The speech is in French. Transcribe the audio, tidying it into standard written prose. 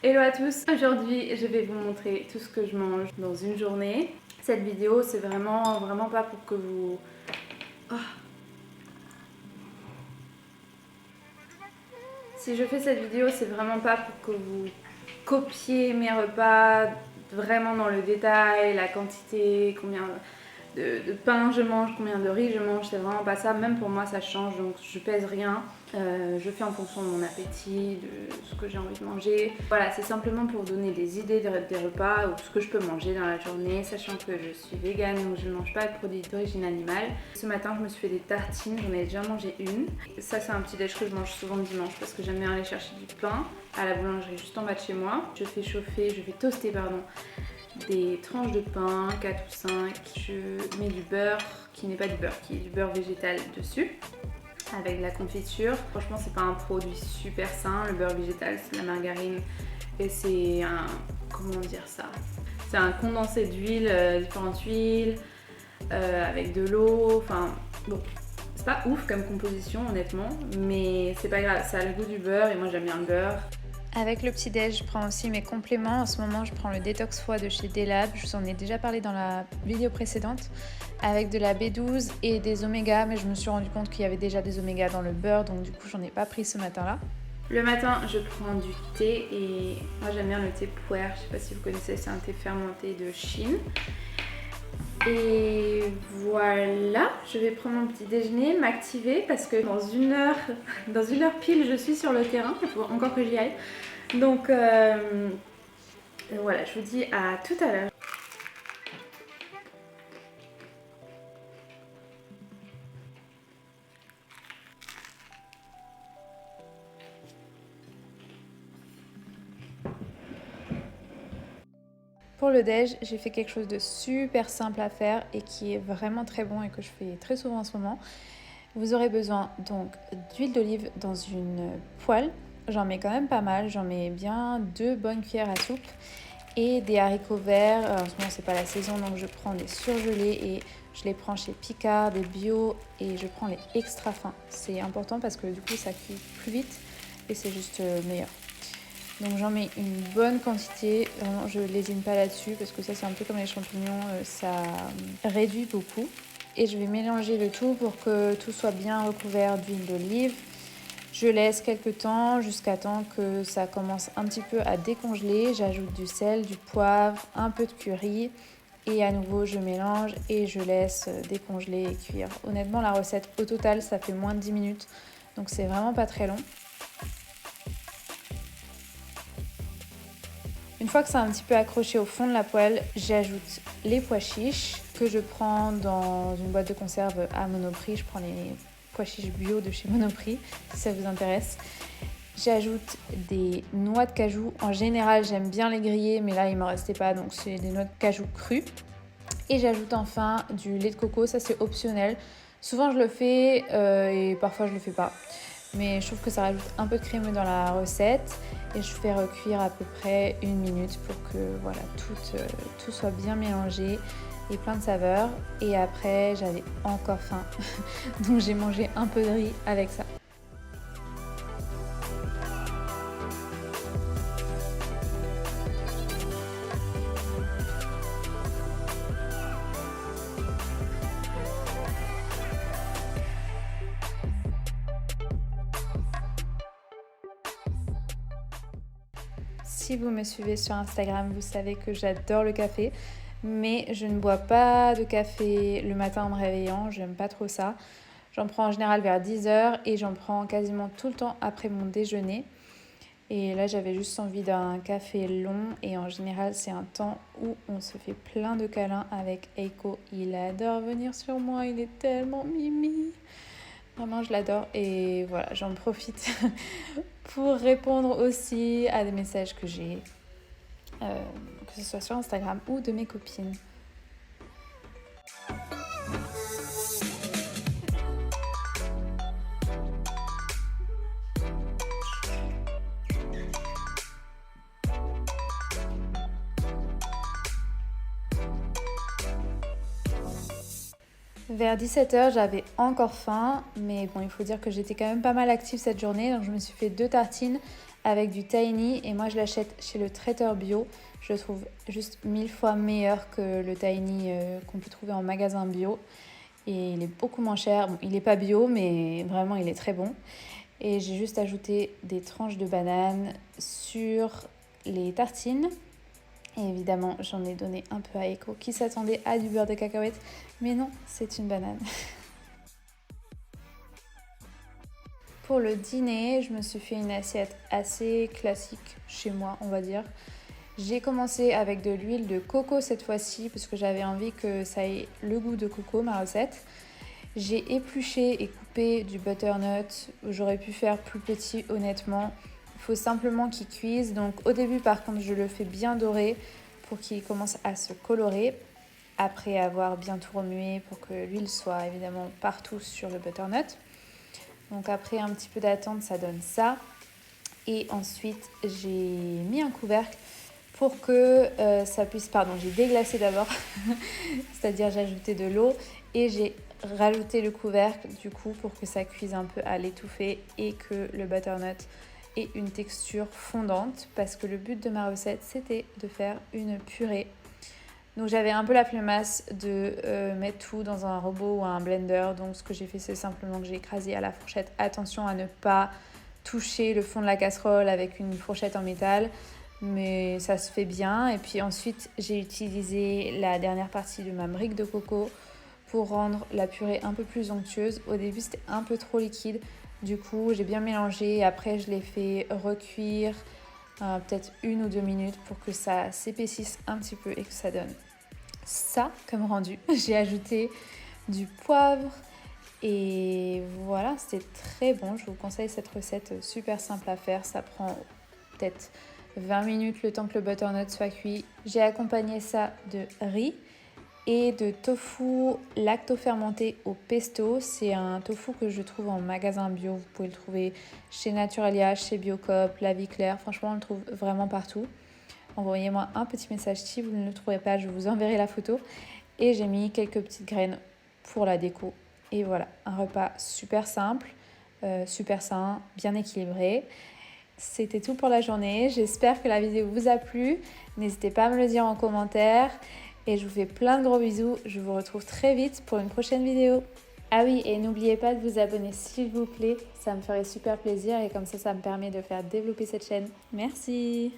Hello à tous, aujourd'hui je vais vous montrer tout ce que je mange dans une journée. Cette vidéo c'est vraiment pas pour que vous... Si je fais cette vidéo c'est vraiment pas pour que vous copiez mes repas vraiment dans le détail, la quantité, combien de pain je mange, combien de riz je mange, c'est vraiment pas ça. Même pour moi ça change, donc je pèse rien. Je fais en fonction de mon appétit, de ce que j'ai envie de manger. Voilà, c'est simplement pour donner des idées des repas ou ce que je peux manger dans la journée, sachant que je suis végane, donc je ne mange pas de produits d'origine animale. Ce matin, je me suis fait des tartines, j'en ai déjà mangé une. Ça, c'est un petit déj que je mange souvent le dimanche parce que j'aime bien aller chercher du pain à la boulangerie juste en bas de chez moi. Je fais toaster, des tranches de pain, 4 ou 5. Je mets du beurre qui n'est pas du beurre, qui est du beurre végétal dessus, avec de la confiture. Franchement, c'est pas un produit super sain. Le beurre végétal, c'est de la margarine et c'est un... comment dire ça? C'est un condensé d'huile, différentes huiles, avec de l'eau. Enfin, bon, c'est pas ouf comme composition, honnêtement, mais c'est pas grave. Ça a le goût du beurre et moi, j'aime bien le beurre. Avec le petit-déj, je prends aussi mes compléments. En ce moment, je prends le détox foie de chez Delab. Je vous en ai déjà parlé dans la vidéo précédente. Avec de la B12 et des omégas, mais je me suis rendu compte qu'il y avait déjà des omégas dans le beurre, donc du coup, j'en ai pas pris ce matin-là. Le matin, je prends du thé et moi, j'aime bien le thé puer. Je sais pas si vous connaissez, c'est un thé fermenté de Chine. Et voilà, je vais prendre mon petit déjeuner, m'activer parce que dans une heure pile, je suis sur le terrain. Il faut encore que j'y aille. Donc voilà, je vous dis à tout à l'heure. Pour le déj, j'ai fait quelque chose de super simple à faire et qui est vraiment très bon et que je fais très souvent en ce moment. Vous aurez besoin donc d'huile d'olive dans une poêle. J'en mets quand même pas mal, j'en mets bien 2 bonnes cuillères à soupe. Et des haricots verts. En ce moment, c'est pas la saison, donc je prends des surgelés et je les prends chez Picard, des bio, et je prends les extra fins. C'est important parce que du coup, ça cuit plus vite et c'est juste meilleur. Donc j'en mets une bonne quantité, vraiment je lésine pas là-dessus parce que ça c'est un peu comme les champignons, ça réduit beaucoup. Et je vais mélanger le tout pour que tout soit bien recouvert d'huile d'olive. Je laisse quelques temps jusqu'à temps que ça commence un petit peu à décongeler. J'ajoute du sel, du poivre, un peu de curry et à nouveau je mélange et je laisse décongeler et cuire. Honnêtement la recette au total ça fait moins de 10 minutes donc c'est vraiment pas très long. Une fois que c'est un petit peu accroché au fond de la poêle, j'ajoute les pois chiches que je prends dans une boîte de conserve à Monoprix. Je prends les pois chiches bio de chez Monoprix si ça vous intéresse. J'ajoute des noix de cajou. En général, j'aime bien les griller, mais là, il ne me restait pas, donc c'est des noix de cajou crues. Et j'ajoute enfin du lait de coco, ça c'est optionnel. Souvent, je le fais et parfois, je le fais pas. Mais je trouve que ça rajoute un peu de crème dans la recette. Et je fais recuire à peu près 1 minute pour que voilà, tout soit bien mélangé et plein de saveurs. Et après, j'avais encore faim. Donc j'ai mangé un peu de riz avec ça. Si vous me suivez sur Instagram, vous savez que j'adore le café, mais je ne bois pas de café le matin en me réveillant, j'aime pas trop ça. J'en prends en général vers 10h et j'en prends quasiment tout le temps après mon déjeuner. Et là, j'avais juste envie d'un café long et en général, c'est un temps où on se fait plein de câlins avec Eiko. Il adore venir sur moi, il est tellement mimi. Vraiment, je l'adore et voilà, j'en profite pour répondre aussi à des messages que j'ai, que ce soit sur Instagram ou de mes copines. Vers 17h, j'avais encore faim, mais bon, il faut dire que j'étais quand même pas mal active cette journée, donc je me suis fait 2 tartines avec du tahini et moi je l'achète chez le traiteur bio. Je le trouve juste 1000 fois meilleur que le tahini qu'on peut trouver en magasin bio et il est beaucoup moins cher. Bon, il n'est pas bio mais vraiment il est très bon. Et j'ai juste ajouté des tranches de banane sur les tartines. Et évidemment, j'en ai donné un peu à Eko qui s'attendait à du beurre de cacahuète. Mais non, c'est une banane. Pour le dîner, je me suis fait une assiette assez classique chez moi, on va dire. J'ai commencé avec de l'huile de coco cette fois-ci parce que j'avais envie que ça ait le goût de coco, ma recette. J'ai épluché et coupé du butternut. J'aurais pu faire plus petit honnêtement. Il faut simplement qu'il cuise. Donc au début par contre je le fais bien doré pour qu'il commence à se colorer. Après avoir bien tout remué pour que l'huile soit évidemment partout sur le butternut. Donc après un petit peu d'attente ça donne ça. Et ensuite j'ai mis un couvercle pour que ça puisse... Pardon, j'ai déglacé d'abord. C'est-à-dire j'ai ajouté de l'eau et j'ai rajouter le couvercle du coup pour que ça cuise un peu à l'étouffée et que le butternut ait une texture fondante parce que le but de ma recette c'était de faire une purée. Donc j'avais un peu la flemmasse de mettre tout dans un robot ou un blender, donc ce que j'ai fait c'est simplement que j'ai écrasé à la fourchette. Attention à ne pas toucher le fond de la casserole avec une fourchette en métal, mais ça se fait bien. Et puis ensuite j'ai utilisé la dernière partie de ma brique de coco pour rendre la purée un peu plus onctueuse. Au début c'était un peu trop liquide, du coup j'ai bien mélangé et après je l'ai fait recuire peut-être 1 ou 2 minutes pour que ça s'épaississe un petit peu et que ça donne ça comme rendu. J'ai ajouté du poivre et voilà, c'était très bon. Je vous conseille cette recette super simple à faire, ça prend peut-être 20 minutes le temps que le butternut soit cuit. J'ai accompagné ça de riz et de tofu lacto-fermenté au pesto. C'est un tofu que je trouve en magasin bio. Vous pouvez le trouver chez Naturalia, chez Biocoop, La Vie Claire. Franchement, on le trouve vraiment partout. Envoyez-moi un petit message si vous ne le trouvez pas, je vous enverrai la photo. Et j'ai mis quelques petites graines pour la déco. Et voilà, un repas super simple, super sain, bien équilibré. C'était tout pour la journée. J'espère que la vidéo vous a plu. N'hésitez pas à me le dire en commentaire. Et je vous fais plein de gros bisous. Je vous retrouve très vite pour une prochaine vidéo. Ah oui, et n'oubliez pas de vous abonner s'il vous plaît. Ça me ferait super plaisir et comme ça me permet de faire développer cette chaîne. Merci.